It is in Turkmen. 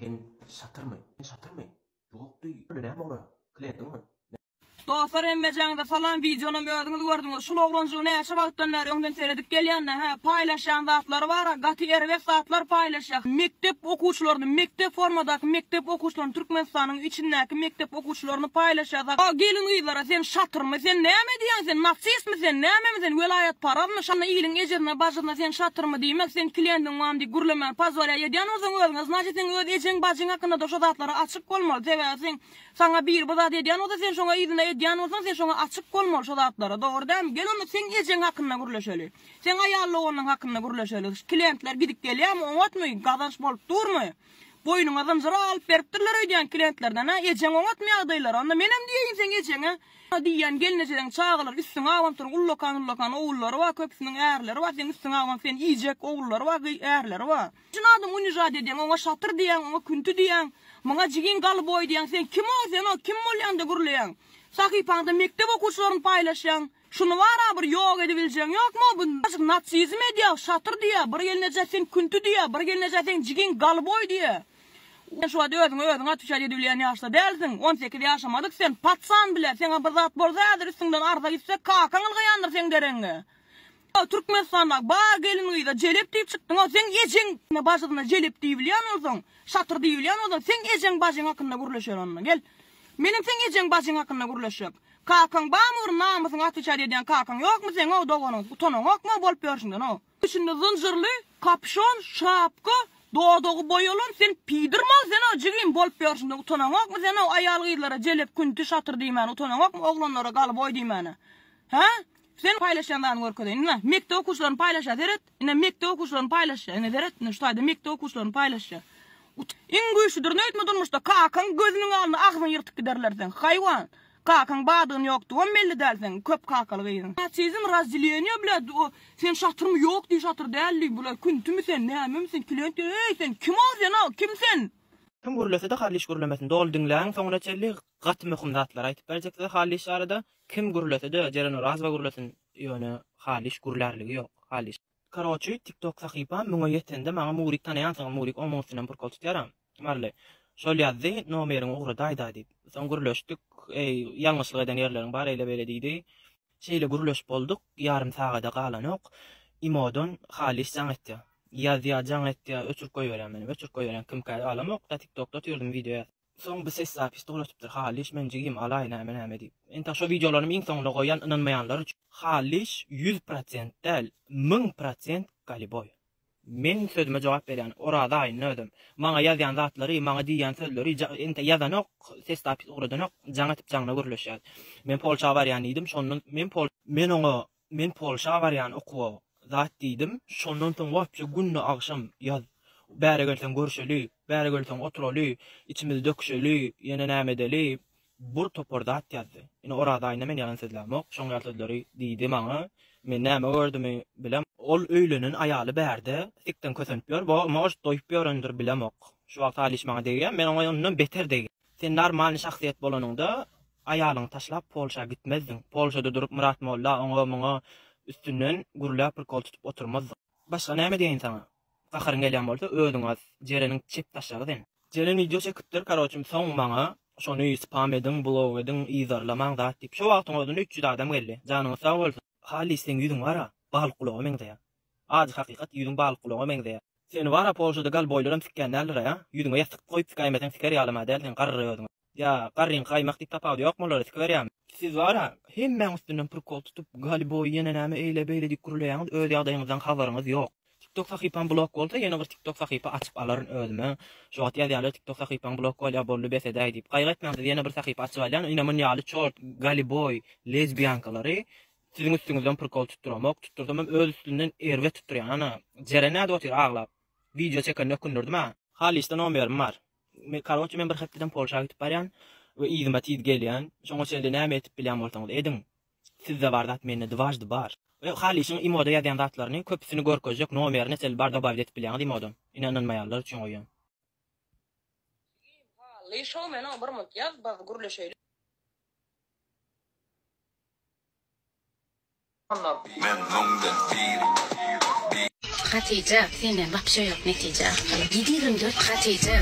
Sen satırmay. Yok duy. Öyle ne bolu? Klientin mi? Dostlar emmecäňde salan videonu gördüňiz gördüňiz. Şol oglanjy näçe wagtdan bäri öňden seredip gelýänler, paýlaşan zatlar bar, gaty erwek zatlar paýlaşýar. Mektep okuwçylaryny, mektep formadaky mektep okuwçylaryny Türkmenistanyň içindäki mektep okuwçylaryny paýlaşýar. O gelin ýylara sen şatyrmy, sen näme diýen, sen natsistmi, sen näme, sen welayat paradmy, şana ýylyň ejerine basyna sen şatyrmy diýmek, sen klientin wamdy gurlemer pazarya ýedýän özüň özüňiz, näçe sen öz ejeň basyň hakynda da şo zatlary açyk bolmaly, sebäbi sana bir bu zat edýän o da sen şoňa ýylyna edýän bolsaň sen şoňa açyk bolmaly şo zatlara. Dogry däl? Gel onu sen ejeň hakynda gurleşeli. Sen aýallygonyň hakynda gurleşeli. Klientler gidik gelýärmi, oňatmy, gadanç bolup durmy? Boynuňa zamjyra alyp beripdirler öýdýän klientlerden, ejeň oňatmy ýagdaýlar. Onda menem diýeň sen ejeň, diýen gelneçeden çağılar, üstüne avam turun, ullokan oğulları var, köpüsünün äärleri var, sen üstüne avam sen iyicek oğulları var, äärleri var. Şuna adım unijad edýän, oňa şatır diýen, oňa küntü diýen, maňa jigin galboy diýen, sen kim o, sen o, kim bolýanda gurleýän? Sakypaňda mektep okuwçylaryny paýlaşýan, şunu wara bir ýok edebiljeň, ýokmy bu? Natsizm edýär, şatır diýär, bir gelneçe sen küntü diýär, bir gelneçe sen jigin galboy diýär. Şu anda özüň atışa edilen yaşta dälsin. 18 ýaşamadyk sen patsan bile. Sen bir zat bolsadyr üstünden arda gitse kakaň ylgyandyr sen derenge. Türkmenistanda bar gelin ýyda jelep diýip çykdyň. Sen ejeň başyna jelep diýip bilýän bolsaň, şatır diýip bilýän bolsaň, sen ejeň başyň hakynda gurleşer onda. Gel. Menim sen ejeň başyň hakynda gurleşip. Kakaň bamur namysyň atışa edýän kakaň ýokmy sen o doganyň? Utanyň ýokmy bolup ýörşiňden o? Üçinde zynjyrly, kapşon, şapka, doğu boyolun sen piydirmaz sen o jigin bolup ýörşiňden utanaň ýokmy sen o aýalgylara jelep küntü şatır diýmän utanaň ýokmy oglanlara galboy diýmän. Ha? Sen paýlaşandan görkedeň. Mektep okuwçylaryny paýlaşa deret. Ine mektep okuwçylaryny paýlaşa. Ine deret. Ne ştaýda mektep okuwçylaryny paýlaşa. Iň güýçlidir näitme durmuşda kakaň gözüniň aldyna agzyň ýyrtyp giderler sen. Haýwan. Kakaň badyň ýokdy. O belli dälsen köp kakalyk ýygyň. Natsizm razdeleniýa bilen sen şatyrmy ýok diýip şatyr däldi. Bular küntümi sen näme sen klient sen kim o sen o kim sen? Kim gurulsa da haliş gurulmasyn doldyňlaň soňra çelli gatmy möhüm zatlar aýtyp berjekler haliş arada kim gurulsa da jeren razwa gurulsyn ýöne haliş gurlarlygy ýok. Haliş. Karoçy TikTok sahypa muňa ýetende maňa murik tanýan soň murik omosyndan bir kol tutýaram. Marle. Şol ýazdy nomeriň ugry daýda diýip. Soň gurulşdyk. Ýalňyşlyk eden ýerleriň bar eýle bele diýdi. Şeýle guruluş bolduk. Ýarym sagada galan ok. Imodon haliş jaň etdi. Ýazýajaň etdi. Öçürk goýberem meni. Öçürk goýberem kim käle alamok da TikTokda türdüm video. Soň bir ses zapis dolatypdyr. Haliş men jigim alay näme diýip. Enta şo videolarymy iň soňda goýan inanmaýanlar üçin haliş 100% del 1000% galiboy. Men sözüme jogap berýän orada aýyn ödüm. Maňa ýazýan zatlary, maňa diýen sözleri ente ýazanok, ses tapis uradanok jaňatyp jaňna gürleşýär. Men Polşa barýan idim, şondan men Polşa barýan okuwa zat diýdim. Şondan soň wapça günni agşam ýaz. Bäre gelsen görüşeli, bäre gelsen oturaly, içimizde döküşeli, ýene näme edeli. Bur toporda at ýazdy. Ine orada aýyn men ýalan sözlämok, şoň sözleri diýdi maňa. Men näme gördümi bilem. Ol öýlenin aýaly bärde, sikden kösenip ýör, bo moş doýup ýörendir bilemok. Şu wagt alişmaňa diýen, men oňa ondan beter diýen. Sen normal şahsiýet bolanyňda aýalyň taşlap Polşa gitmezdiň. Polşada durup Murat Molla oňa üstünden gurulap bir kol tutup oturmaz. Başga näme diýen sana? Gaharyň gelýän bolsa özüňiz jereniň çep taşlagyň. Jeren video çekipdir, karoçym soň maňa şonu spam edin, blog edin, izarlamaň zat diýip. Şu wagt oňa 300 adam geldi. Janyň sag bolsun. Hali sen ýüzüň wara, bal kulagy meňde. Az hakykat ýüzüň bal kulagy meňde. Sen wara Polşada gal boýlaram fikkenler ya. Ýüzüňe ýastyk goýup fikirmeden fikir ýalama dälden garryýardyň. Ya garryň gaýmak diýip tapawdy ýokmular fikirýär. Siz wara hemmeň üstünden bir kol tutup gal boý ýene näme eýle beýle diýip gurulaýaňyz öz ýagdaýyňyzdan habaryňyz ýok. TikTok sahypam blok bolsa ýene bir TikTok sahypa açyp alaryn özüme. Şu wagt ýazýarlar TikTok sahypam blok bolýa boldy besede diýip. Gaýgatmaňyz ýene bir sahypa açyp alýan, ine men ýaly çort, galiboy, lesbiyankalary sizin üstüňizden bir kol tutturamok, tutturdum öz üstünden erwe tutturýan. Ana, jerene de otyr aglap. Video çekende kündürdüm ha. Halisden nomerim bar. Men karoçy men bir hepden Polşa gitip barýan we izime tiýip gelýän. Şoňa şeýle näme etip bilýän bolsaňyz edin. Sizde bardat menne dwajdy bar. Ve halişin imoda ýazýan zatlaryny köpüsini görkezjek nomerini sel barda baýt etip bilýän imodon. İnanmaýanlar üçin goýan. Haliş o meni bir mut ýaz bag gurleşeýli. Men långden Hatice, senden vapşo yok netice. 7-24 Hatice.